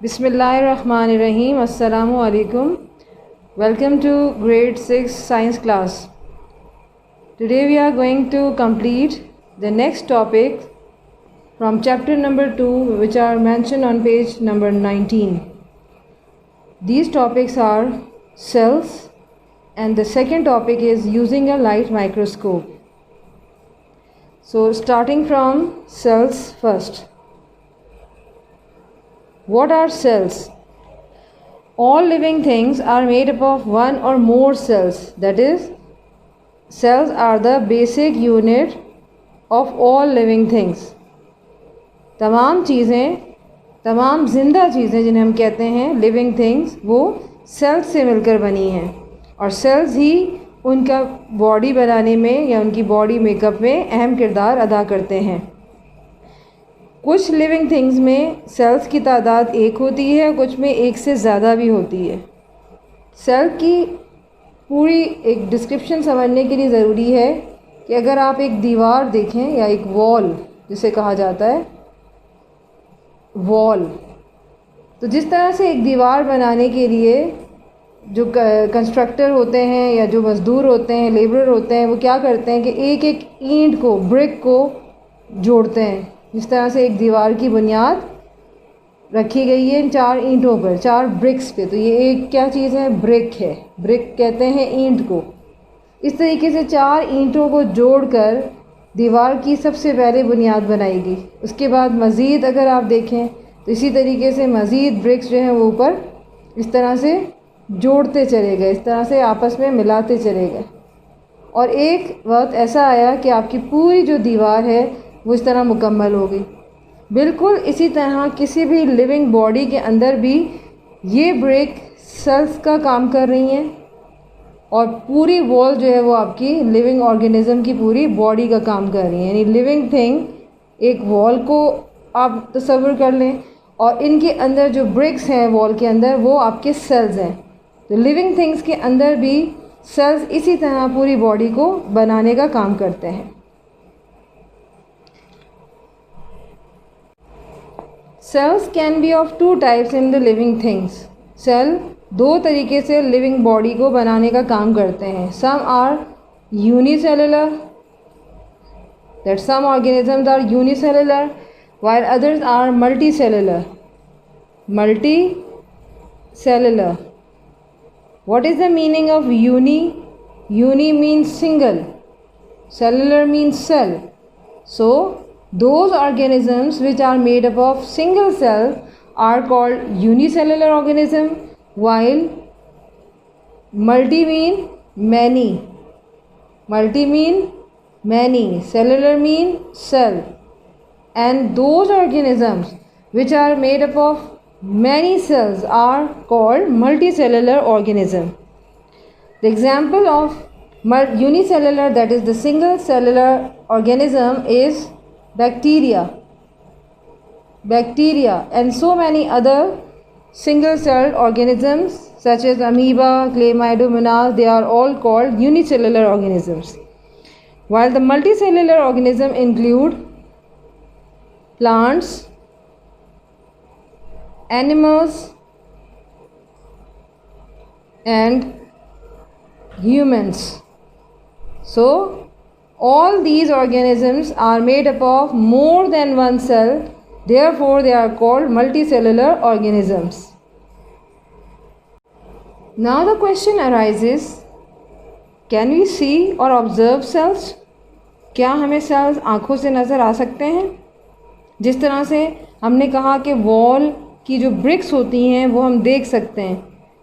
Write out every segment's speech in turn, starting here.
Bismillahirrahmanirrahim. Assalamu alaikum. Welcome to grade 6 science class. Today we are going to complete the next topic from chapter number 2, which are mentioned on page number 19. These topics are cells, and the second topic is using a light microscope. So starting from cells first. What are cells? All living things are made up of one or more cells. That is, cells are the basic unit of all living things. तमाम चीज़ें, तमाम ज़िंदा चीज़ें जिन्हें हम कहते हैं living things, वो सेल्स से मिलकर बनी हैं और सेल्स ही उनका बॉडी बनाने में या उनकी बॉडी मेकअप में अहम किरदार अदा करते हैं. कुछ लिविंग थिंग्स में सेल्स की तादाद एक होती है, कुछ में एक से ज़्यादा भी होती है. सेल की पूरी एक डिस्क्रिप्शन समझने के लिए ज़रूरी है कि अगर आप एक दीवार देखें या एक वॉल जिसे कहा जाता है वॉल, तो जिस तरह से एक दीवार बनाने के लिए जो कंस्ट्रक्टर होते हैं या जो मज़दूर होते हैं, लेबरर होते हैं, वो क्या करते हैं कि एक एक ईंट को, ब्रिक को जोड़ते हैं. जिस तरह से एक दीवार की बुनियाद रखी गई है इन 4 ईंटों पर, 4 ब्रिक्स पे, तो ये एक क्या चीज़ है? ब्रिक है. ब्रिक कहते हैं ईंट को. इस तरीके से 4 ईंटों को जोड़कर दीवार की सबसे पहले बुनियाद बनाएगी. उसके बाद मज़ीद अगर आप देखें तो इसी तरीके से मज़ीद ब्रिक्स जो हैं वो ऊपर इस तरह से जोड़ते चले गए, इस तरह से आपस में मिलाते चले गए और एक वक्त ऐसा आया कि आपकी पूरी जो दीवार है वो इस तरह मुकम्मल हो गई. बिल्कुल इसी तरह किसी भी लिविंग बॉडी के अंदर भी ये ब्रिक सेल्स का काम कर रही हैं और पूरी वॉल जो है वो आपकी लिविंग ऑर्गेनिज़म की पूरी बॉडी का काम कर रही है. यानी लिविंग थिंग एक वॉल को आप तसव्वुर कर लें और इनके अंदर जो ब्रिक्स हैं वॉल के अंदर वो आपके सेल्स हैं. तो लिविंग थिंग्स के अंदर भी सेल्स इसी तरह पूरी बॉडी को बनाने का काम करते हैं. Cells can be of 2 types in the living things. Cell 2 तरीके से लिविंग बॉडी को बनाने का काम करते हैं. Some are unicellular, that some organisms are unicellular while others are multicellular. Multicellular. What is the meaning of uni? Uni means single. Cellular means cell. So, those organisms which are made up of single cells are called unicellular organism, while multi mean many. Multi mean many. Cellular mean cell. And those organisms which are made up of many cells are called multicellular organism. The example of unicellular, that is the single cellular organism, is bacteria. Bacteria and so many other single celled organisms such as amoeba, chlamydomonas, they are all called unicellular organisms. While the multicellular organism include plants, animals and humans. So all these organisms are made up of more than one cell, therefore they are called multicellular organisms. Now the question arises, can we see or observe cells? क्या हमें sales आँखों से नज़र आ सकते हैं? जिस तरह से हमने कहा कि वॉल की जो ब्रिक्स होती हैं वो हम देख सकते हैं,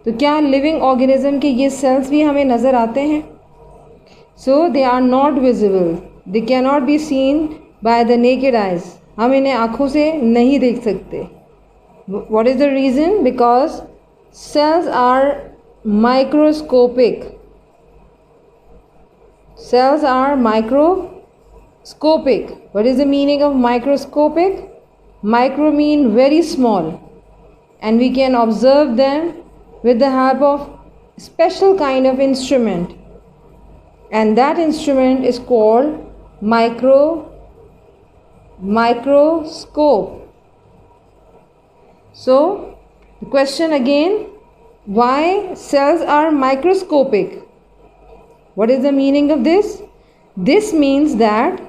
तो क्या लिविंग ऑर्गेनिज्म के ये सेल्स भी हमें नज़र आते हैं? So they are not visible, they can not be seen by the naked eyes. हम इन्हें आँखों से नहीं देख सकते. What is the reason? Because cells are microscopic. Cells are microscopic. What is the meaning of microscopic? Micro mean very small, and we can observe them with the help of special kind of instrument, and that instrument is called microscope. So The question again, why cells are microscopic? What is the meaning of this? This means that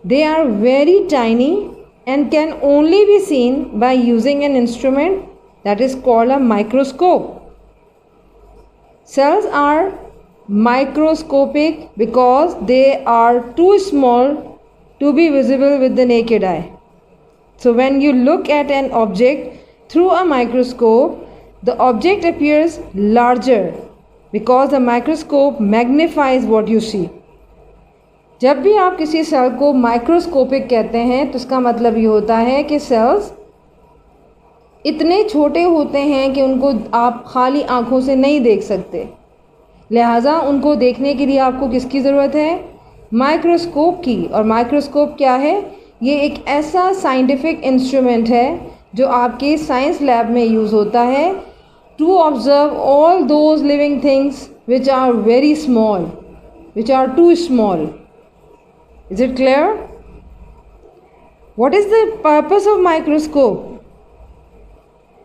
they are very tiny and can only be seen by using an instrument that is called a microscope. Cells are microscopic because they are too small to be visible with the naked eye. So when you look at an object through a microscope, the object appears larger because the microscope magnifies what you see. जब भी आप किसी cell को microscopic कहते हैं तो इसका मतलब ये होता है कि सेल्स इतने छोटे होते हैं कि उनको आप खाली आँखों से नहीं देख सकते, लिहाजा उनको देखने के लिए आपको किसकी ज़रूरत है? माइक्रोस्कोप की। और माइक्रोस्कोप क्या है? ये एक ऐसा साइंटिफिक इंस्ट्रूमेंट है जो आपके साइंस लैब में यूज़ होता है to observe all those living things which are very small, which are too small. Is it clear? What is the purpose of microscope?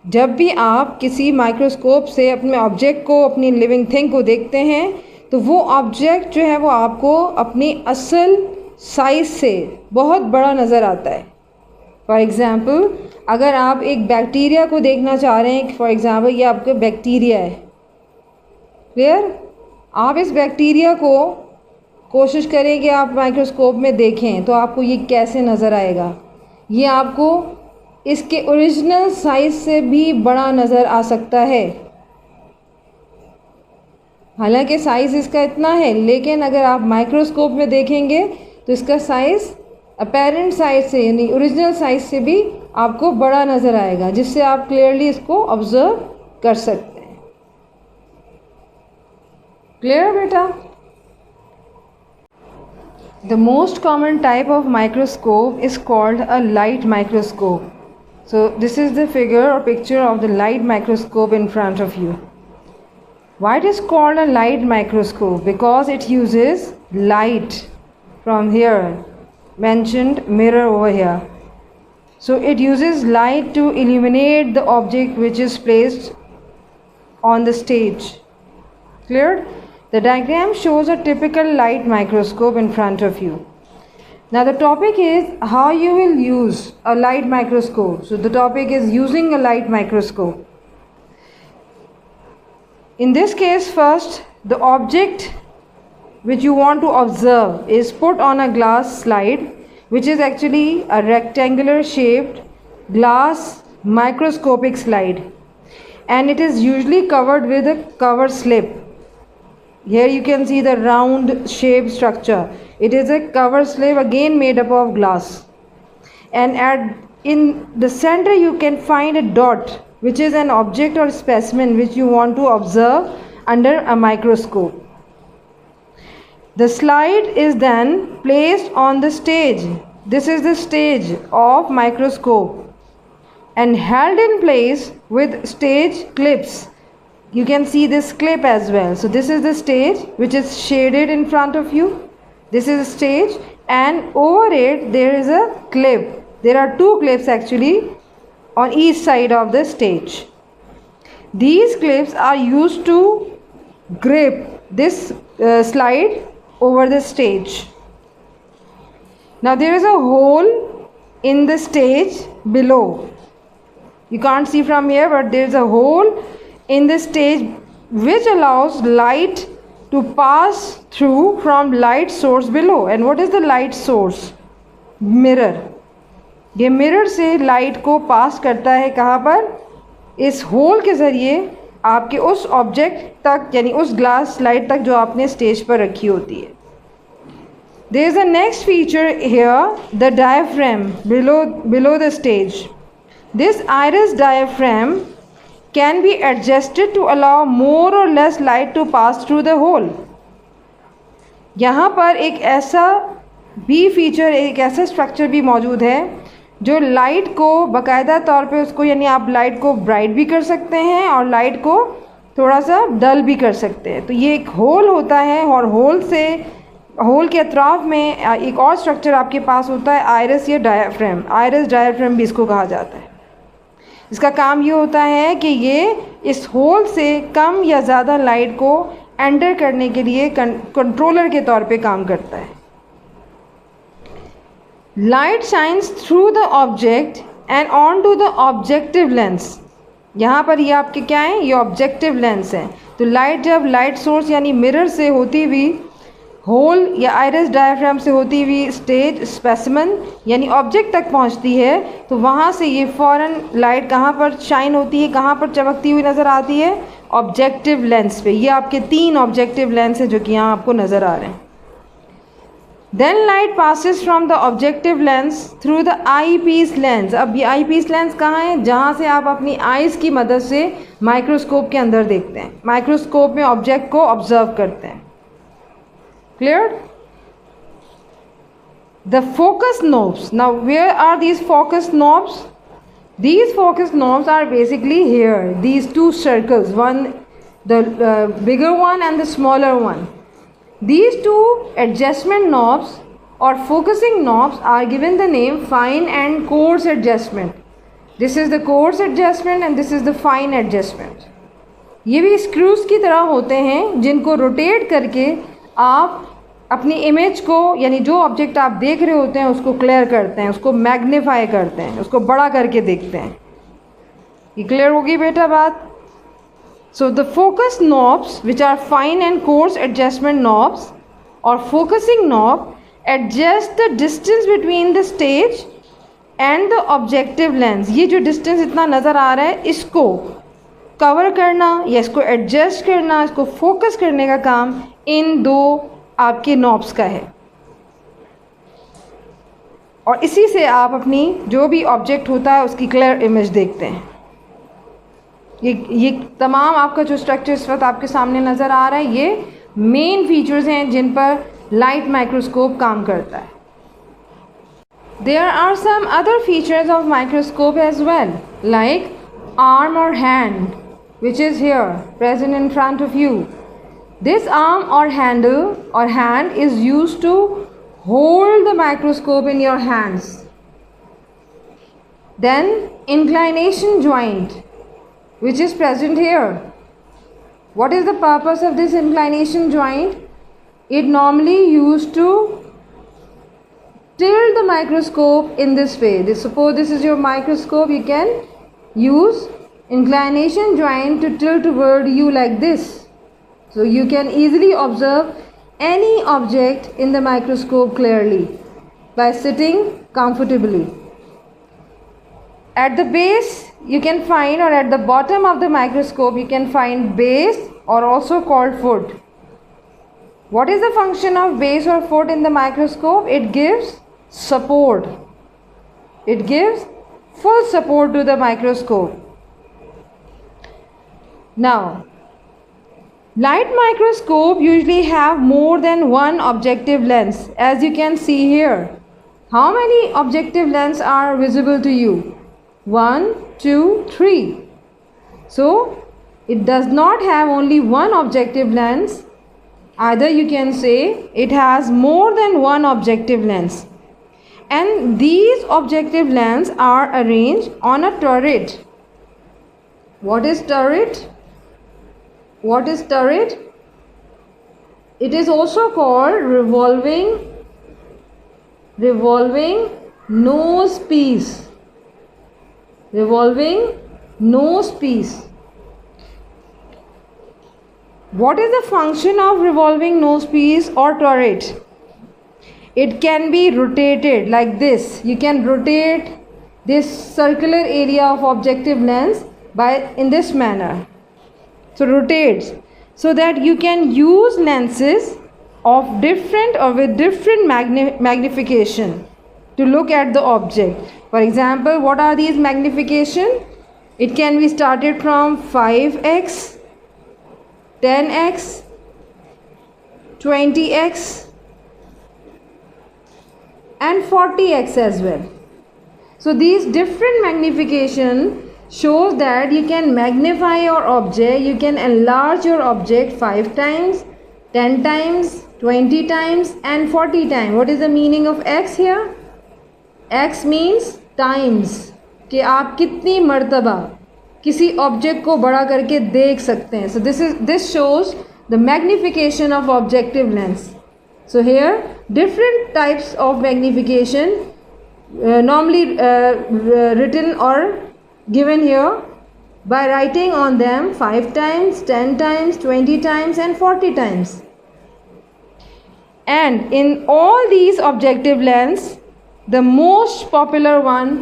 जब भी आप किसी माइक्रोस्कोप से अपने ऑब्जेक्ट को, अपनी लिविंग थिंग को देखते हैं तो वो ऑब्जेक्ट जो है वो आपको अपनी असल साइज़ से बहुत बड़ा नज़र आता है। फॉर एग्ज़ाम्पल, अगर आप एक बैक्टीरिया को देखना चाह रहे हैं, फॉर एग्ज़ाम्पल ये आपका बैक्टीरिया है, क्लियर? आप इस बैक्टीरिया को कोशिश करें कि आप माइक्रोस्कोप में देखें तो आपको ये कैसे नज़र आएगा? ये आपको इसके ओरिजिनल साइज़ से भी बड़ा नज़र आ सकता है। हालांकि साइज़ इसका इतना है, लेकिन अगर आप माइक्रोस्कोप में देखेंगे तो इसका साइज़ अपेरेंट साइज़ से यानी ओरिजिनल साइज़ से भी आपको बड़ा नज़र आएगा, जिससे आप क्लियरली इसको ऑब्ज़र्व कर सकते हैं। क्लियर बेटा? The most common type of microscope is called a light microscope. So this is the figure or picture of the light microscope in front of you. Why it is called a light microscope? Because it uses light from here, mentioned mirror over here. So it uses light to illuminate the object which is placed on the stage. Clear? The diagram shows a typical light microscope in front of you. Now the topic is how you will use a light microscope. So the topic is using a light microscope. In this case, first the object which you want to observe is put on a glass slide, which is actually a rectangular shaped glass microscopic slide, and it is usually covered with a cover slip. Here you can see the round shaped structure. It is a cover slip again made up of glass, and in the center you can find a dot, which is an object or specimen which you want to observe under a microscope. The slide is then placed on the stage. This is the stage of microscope and held in place with stage clips. You can see this clip as well. So this is the stage which is shaded in front of you. This is a stage, and over it there is a clip. There are two clips actually on each side of the stage. These clips are used to grip this slide over the stage. Now there is a hole in the stage below. You can't see from here, but there is a hole in the stage which allows light to pass through from light source below. And what is the light source? Mirror. ये mirror से light को पास करता है कहाँ पर? इस whole के ज़रिए आपके उस ऑब्जेक्ट तक, यानी उस ग्लास स्लाइड तक जो आपने स्टेज पर रखी होती है। There is a next feature here, the diaphragm below the stage. This iris diaphragm can be adjusted to allow more or less light to pass through the hole. यहाँ पर एक ऐसा भी फीचर, एक ऐसा स्ट्रक्चर भी मौजूद है जो लाइट को बाकायदा तौर पे उसको, यानी आप लाइट को ब्राइट भी कर सकते हैं और लाइट को थोड़ा सा डल भी कर सकते हैं। तो ये एक होल होता है और होल के अतराफ़ में एक और स्ट्रक्चर आपके पास होता है, आयरस या डायाफ्राम। आयरस डायाफ्राम भी इसको कहा जाता है। इसका काम ये होता है कि ये इस होल से कम या ज़्यादा लाइट को एंटर करने के लिए कंट्रोलर के तौर पे काम करता है। Light shines through the object and on to the objective lens. यहाँ पर ये आपके क्या है, ये ऑब्जेक्टिव लेंस है। तो लाइट जब लाइट सोर्स यानी मिरर से होती हुई होल या आइरिस डायफ्राम से होती हुई स्टेज स्पेसिमन यानी ऑब्जेक्ट तक पहुँचती है, तो वहाँ से ये फ़ौरन लाइट कहाँ पर शाइन होती है, कहाँ पर चमकती हुई नज़र आती है, ऑब्जेक्टिव लेंस पे। ये आपके 3 ऑब्जेक्टिव लेंस है जो कि यहाँ आपको नज़र आ रहे हैं। Then light passes from the objective lens through the eye piece lens. अब ये आई पीस लेंस कहाँ है, जहाँ से आप अपनी आइज़ की मदद से माइक्रोस्कोप के अंदर देखते हैं, माइक्रोस्कोप में ऑब्जेक्ट को ऑब्जर्व करते हैं। Clear? The focus knobs. Now where are these focus knobs? These focus knobs are basically here, these 2 circles, one the bigger one and the smaller one. These 2 adjustment knobs or focusing knobs are given the name fine and coarse adjustment. This is the coarse adjustment and this is the fine adjustment. ये भी screws की तरह होते हैं जिनको rotate करके आप अपनी इमेज को यानी जो ऑब्जेक्ट आप देख रहे होते हैं उसको क्लियर करते हैं, उसको मैग्नीफाई करते हैं, उसको बड़ा करके देखते हैं। ये क्लियर होगी बेटा बात? So the focus knobs which are fine and coarse adjustment knobs और focusing knob adjust the distance between the stage and the objective lens. ये जो डिस्टेंस इतना नज़र आ रहा है इसको कवर करना या इसको एडजस्ट करना, इसको फोकस करने का काम इन 2 आपके नॉब्स का है। और इसी से आप अपनी जो भी ऑब्जेक्ट होता है उसकी क्लियर इमेज देखते हैं। ये तमाम आपका जो स्ट्रक्चर इस वक्त आपके सामने नज़र आ रहा है, ये मेन फीचर्स हैं जिन पर लाइट माइक्रोस्कोप काम करता है। There are some other features of microscope as well, like arm और hand which is here present in front of you. This arm or handle or hand is used to hold the microscope in your hands. Then inclination joint which is present here. What is the purpose of this inclination joint? It normally used to tilt the microscope in this way. Suppose this is your microscope, you can use inclination joint to tilt toward you like this. So you can easily observe any object in the microscope clearly by sitting comfortably. At the base you can find, or at the bottom of the microscope you can find base or also called foot. What is the function of base or foot in the microscope? It gives support. It gives full support to the microscope. Now, light microscope usually have more than one objective lens, as you can see here. How many objective lenses are visible to you? 1, 2, 3. So, it does not have only one objective lens. Either you can say it has more than one objective lens. And these objective lenses are arranged on a turret. What is turret? What is turret? It is also called revolving nose piece. Revolving nose piece. What is the function of revolving nose piece or turret? It can be rotated like this. You can rotate this circular area of objective lens in this manner. So rotates so that you can use lenses of different or with different magnification to look at the object. For example, what are these magnification? It can be started from 5x, 10x, 20x and 40x as well. So these different magnification shows that you can magnify your object, you can enlarge your object 5 times, 10 times, 20 times and 40 times. What is the meaning of x here? X means times. कि आप कितनी मर्तबा किसी object को बड़ा करके देख सकते हैं. So this shows the magnification of objective lens. So here different types of magnification normally written or given here by writing on them 5 times, 10 times, 20 times and 40 times. And in all these objective lens, the most popular one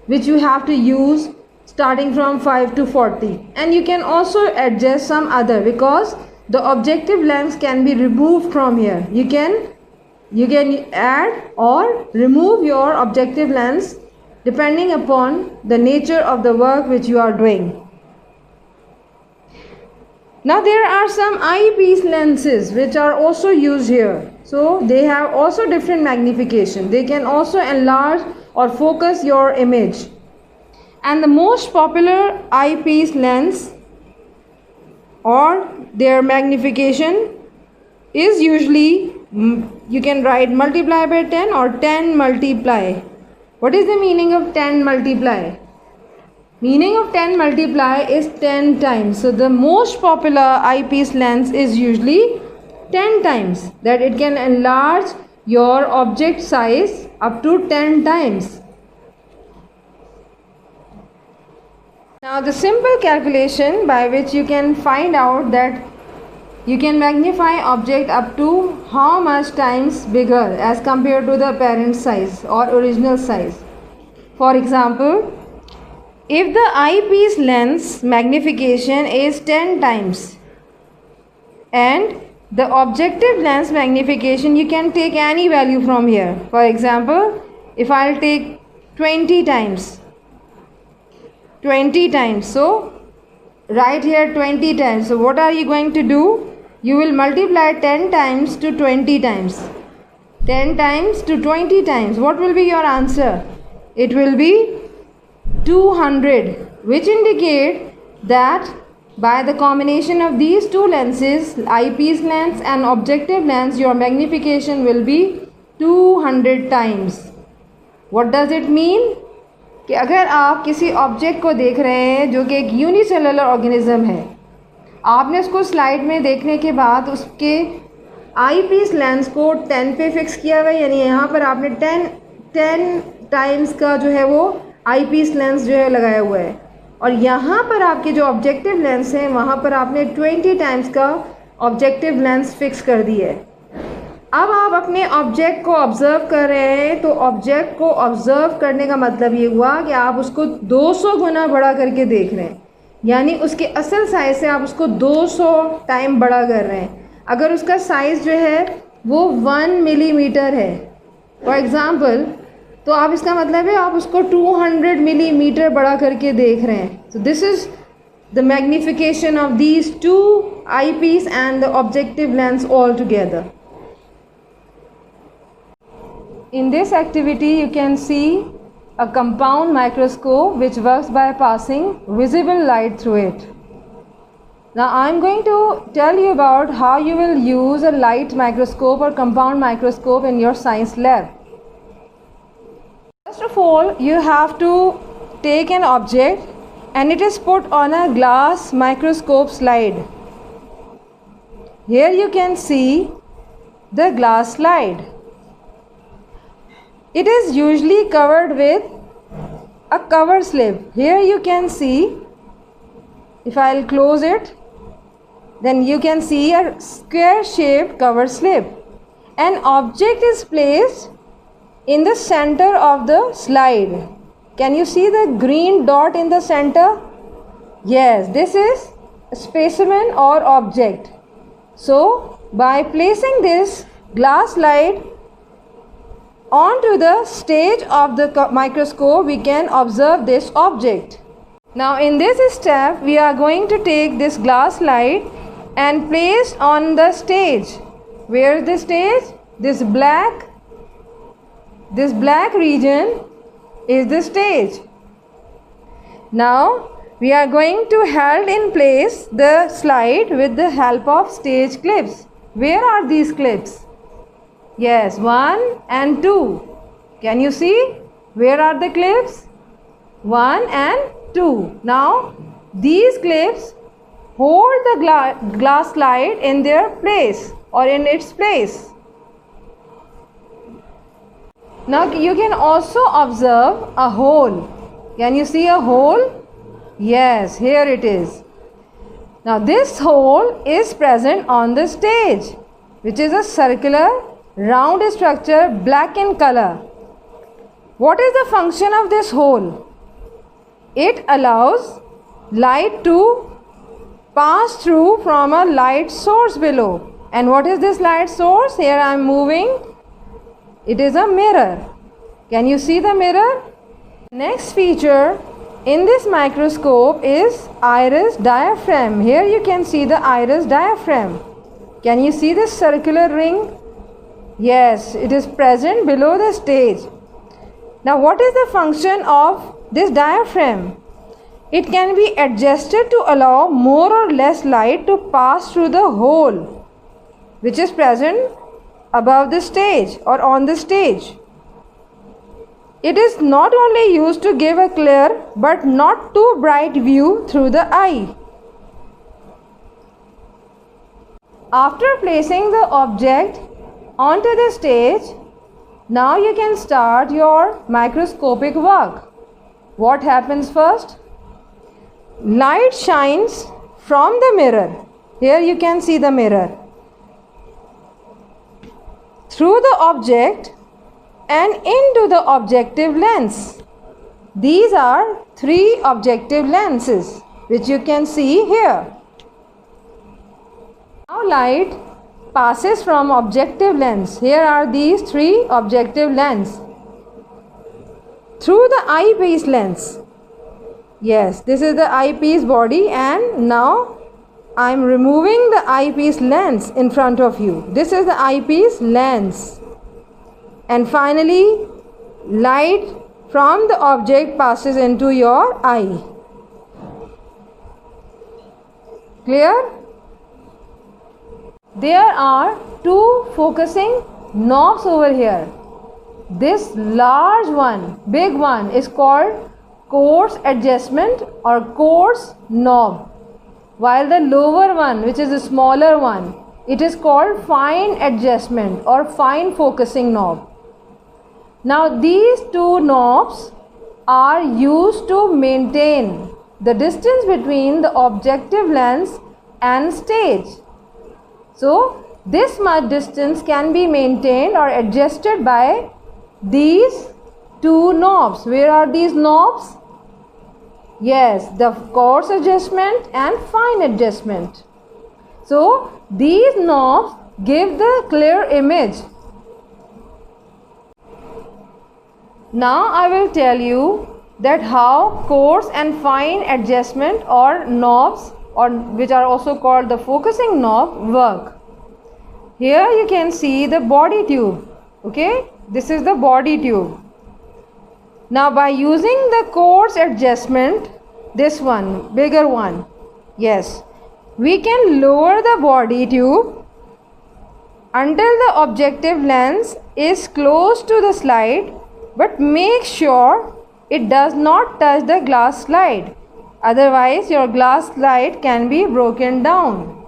which you have to use starting from 5 to 40, and you can also adjust some other, because the objective lens can be removed from here. You can add or remove your objective lens depending upon the nature of the work which you are doing. Now there are some eyepiece lenses which are also used here. So they have also different magnification. They can also enlarge or focus your image. And the most popular eyepiece lens or their magnification is usually, you can write multiply by 10 or 10 multiply. What is the meaning of 10 multiply? Meaning of 10 multiply is 10 times. So the most popular eyepiece lens is usually 10 times, that it can enlarge your object size up to 10 times. Now the simple calculation by which you can find out that you can magnify object up to how much times bigger as compared to the parent size or original size. For example, if the eyepiece lens magnification is 10 times and the objective lens magnification, you can take any value from here. For example, if I'll take 20 times, so write here 20 times. So what are you going to do? You will multiply 10 times to 20 times. 10 times to 20 times. What will be your answer? It will be 200, which indicate that by the combination of these two lenses, eyepiece lens and objective lens, your magnification will be 200 times. What does it mean? कि अगर आप किसी object को देख रहे हैं जो कि एक यूनिसेलुलर ऑर्गेनिज्म है, आपने उसको स्लाइड में देखने के बाद उसके आईपीस लेंस को 10 पे फिक्स किया हुआ है, यानी यहाँ पर आपने 10 टाइम्स का जो है वो आईपीस लेंस जो है लगाया हुआ है, और यहाँ पर आपके जो ऑब्जेक्टिव लेंस हैं वहाँ पर आपने 20 टाइम्स का ऑब्जेक्टिव लेंस फिक्स कर दी है. अब आप अपने ऑब्जेक्ट को ऑब्ज़र्व कर रहे हैं, तो ऑब्जेक्ट को ऑब्ज़र्व करने का मतलब ये हुआ कि आप उसको 200 गुना बड़ा करके देख रहे हैं, यानी उसके असल साइज़ से आप उसको 200 टाइम बड़ा कर रहे हैं. अगर उसका साइज़ जो है वो 1 मिलीमीटर है फॉर एग्ज़ाम्पल, तो आप इसका मतलब है आप उसको 200 मिलीमीटर बड़ा करके देख रहे हैं. So this is the magnification of these two eye piece and the objective lens all together. In this activity you can see a compound microscope which works by passing visible light through it. Now I am going to tell you about how you will use a light microscope or compound microscope in your science lab. First of all, you have to take an object and it is put on a glass microscope slide. Here you can see the glass slide. It is usually covered with a cover slip. Here you can see, if I'll close it, then you can see a square shaped cover slip. An object is placed in the center of the slide. Can you see the green dot in the center? Yes, this is a specimen or object. So by placing this glass slide onto the stage of the microscope, we can observe this object. Now in this step we are going to take this glass slide and place on the stage. Where is the stage? This black region is the stage. Now we are going to hold in place the slide with the help of stage clips. Where are these clips? Yes, 1 and 2. Can you see? Where are the clips? 1 and 2. Now these clips hold the glass slide in their place or in its place. Now you can also observe a hole. Can you see a hole? Yes, here it is. Now this hole is present on the stage, which is a circular round structure, black in color. What is the function of this hole? It allows light to pass through from a light source below. And what is this light source? Here I am moving. It is a mirror. Can you see the mirror? Next feature in this microscope is iris diaphragm. Here you can see the iris diaphragm. Can you see this circular ring? Yes, it is present below the stage. Now what is the function of this diaphragm? It can be adjusted to allow more or less light to pass through the hole which is present above the stage or on the stage. It is not only used to give a clear but not too bright view through the eye. After placing the object onto the stage, now you can start your microscopic work. What happens first? Light shines from the mirror. Here you can see the mirror through the object and into the objective lens. These are 3 objective lenses which you can see here. Now light passes from objective lens. Here are these 3 objective lens through the eyepiece lens. Yes, this is the eyepiece body, and now I am removing the eyepiece lens in front of you. This is the eyepiece lens. And finally, light from the object passes into your eye. Clear? There are 2 focusing knobs over here. This large one, big one, is called coarse adjustment or coarse knob, while the lower one, which is the smaller one, it is called fine adjustment or fine focusing knob. Now these 2 knobs are used to maintain the distance between the objective lens and stage. So this much distance can be maintained or adjusted by these 2 knobs. Where are these knobs? Yes, the coarse adjustment and fine adjustment. So these knobs give the clear image. Now I will tell you that how coarse and fine adjustment or knobs, or which are also called the focusing knob, work. Here you can see the body tube. Okay, this is the body tube. Now by using the coarse adjustment, this one, bigger one, yes, we can lower the body tube until the objective lens is close to the slide, but make sure it does not touch the glass slide. Otherwise your glass slide can be broken down.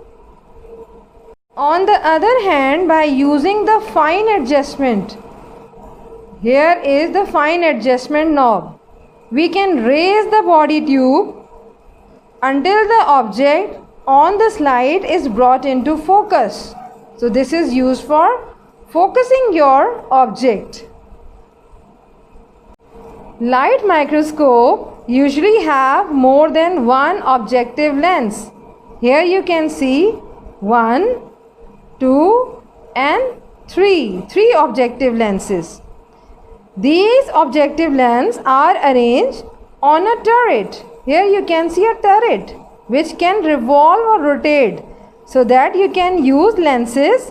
On the other hand, by using the fine adjustment, here is the fine adjustment knob. We can raise the body tube until the object on the slide is brought into focus. So this is used for focusing your object. Light microscope usually have more than one objective lens. Here you can see 1, 2 and 3 objective lenses. These objective lenses are arranged on a turret. Here you can see a turret which can revolve or rotate, so that you can use lenses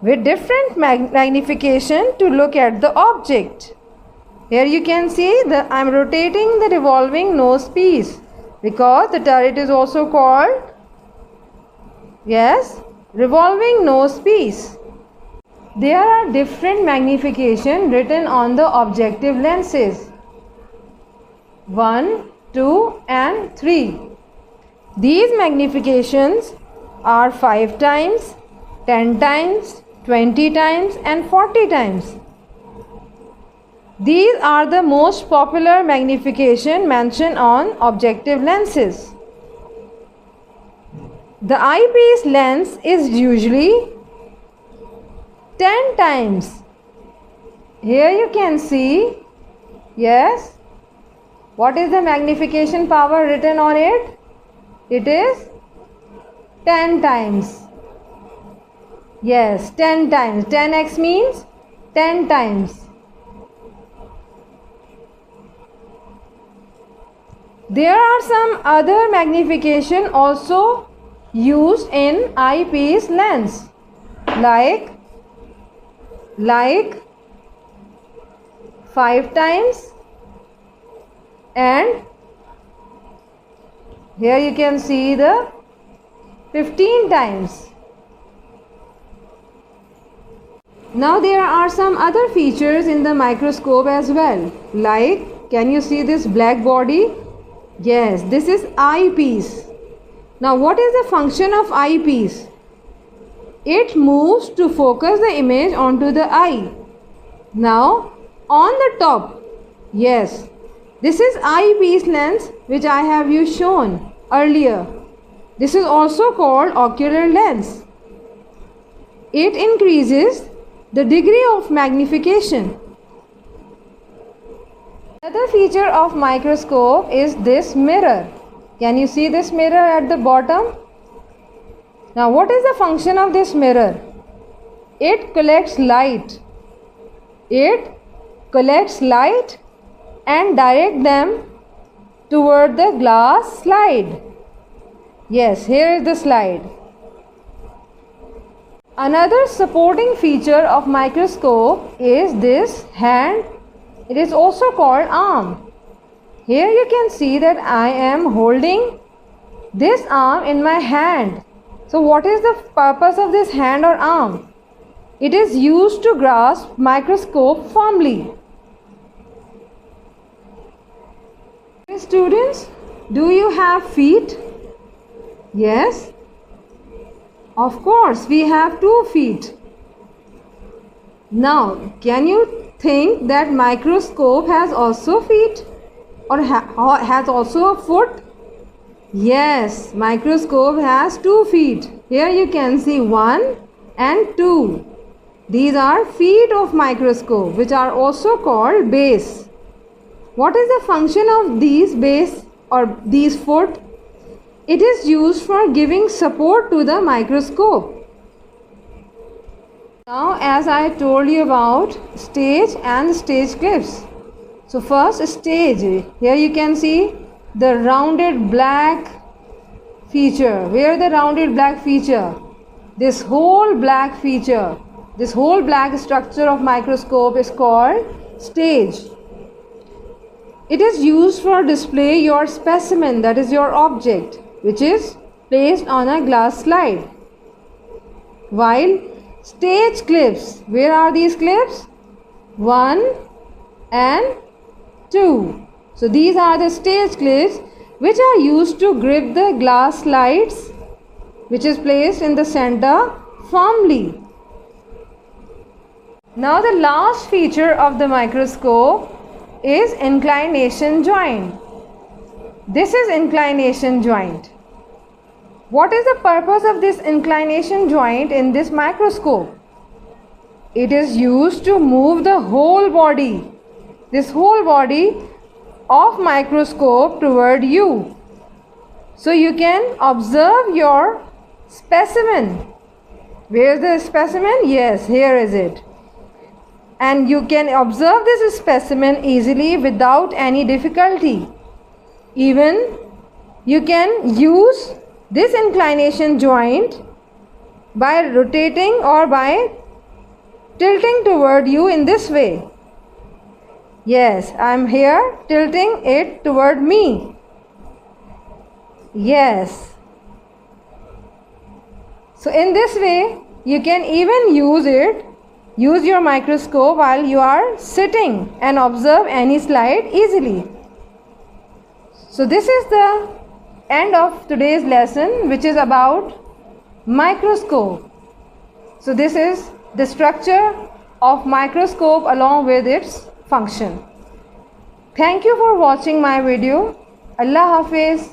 with different magnification to look at the object. Here you can see that I am rotating the revolving nose piece, because the turret is also called, yes, revolving nose piece. There are different magnification written on the objective lenses. 1, 2 and 3. These magnifications are 5 times, 10 times, 20 times and 40 times. These are the most popular magnification mentioned on objective lenses. The eyepiece lens is usually 10 times. Here you can see, yes, what is the magnification power written on it? It is 10 times. Yes, 10 times. 10x means 10 times. There are some other magnification also used in eyepiece lens, like 5 times, and here you can see the 15 times. Now there are some other features in the microscope as well, like, can you see this black body? Yes, this is eyepiece. Now what is the function of eyepiece? It moves to focus the image onto the eye. Now on the top, yes, this is eyepiece lens which I have you shown earlier. This is also called ocular lens. It increases the degree of magnification. Another feature of microscope is this mirror. Can you see this mirror at the bottom? Now what is the function of this mirror? It collects light. It collects light and direct them toward the glass slide. Yes, here is the slide. Another supporting feature of microscope is this hand. It is also called arm. Here you can see that I am holding this arm in my hand. So what is the purpose of this hand or arm? It is used to grasp microscope firmly. Students, do you have feet? Yes. Of course, we have 2 feet. Now, can you think that microscope has also feet or has also a foot? Yes, microscope has 2 feet. Here you can see 1 and 2. These are feet of microscope, which are also called base. What is the function of these base or these foot? It is used for giving support to the microscope. Now, as I told you about stage and stage clips. So first, stage. Here you can see the rounded black feature. Where the rounded black feature? This whole black feature, this whole black structure of microscope is called stage. It is used for display your specimen, that is your object, which is placed on a glass slide. While stage clips, where are these clips? 1 and 2. So these are the stage clips which are used to grip the glass slides, which is placed in the center firmly. Now the last feature of the microscope is inclination joint. This is inclination joint. What is the purpose of this inclination joint in this microscope? It is used to move the whole body, this whole body of microscope toward you. So you can observe your specimen. Where is the specimen? Yes, here is it. And you can observe this specimen easily without any difficulty. Even you can use this inclination joint by rotating or by tilting toward you in this way. Yes, I am here tilting it toward me. Yes. So in this way you can even use your microscope while you are sitting and observe any slide easily. So this is the end of today's lesson, which is about microscope. So this is the structure of microscope along with its function. Thank you for watching my video. Allah Hafiz.